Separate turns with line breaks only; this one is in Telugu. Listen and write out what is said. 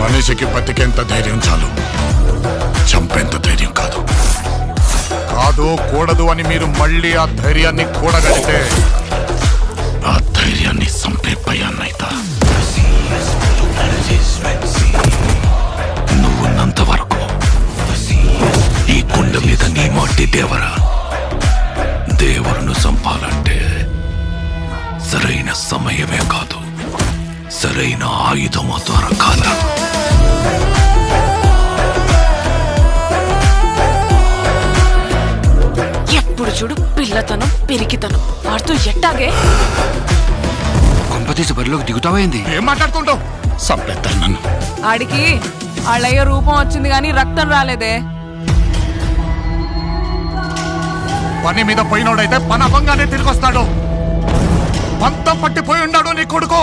మనిషికి బతికేంత ధైర్యం చాలు, చంపేంత ధైర్యం కాదు. కాదు కూడదు అని మీరు మళ్ళీ ఆ ధైర్యాన్ని కూడగలిగితే ఆ ధైర్యాన్ని చంపే భయాన్నైతా. నువ్వున్నంత వరకు ఈ కుండ మీద నీ మట్టి దేవరా. దేవుడును చంపాలంటే సరైన సమయమే కాదు, సరైన ఆయుధము దొరకాల.
ఎప్పుడు చూడు పిల్లతనం పెరిగితనం ఆడుతూ ఎట్టాగే.
కొంపతీసి బరిలోకి దిగుతావైంది.
ఏం మాట్లాడుతుంటావు? చంపేస్తాను నన్ను.
ఆడికి వాళ్ళయ్య రూపం వచ్చింది గాని రక్తం రాలేదే.
పని మీద పోయినోడైతే పని అవ్వంగానే తిరిగి వస్తాడు. పంతం పట్టిపోయి ఉన్నాడు నీ కొడుకు.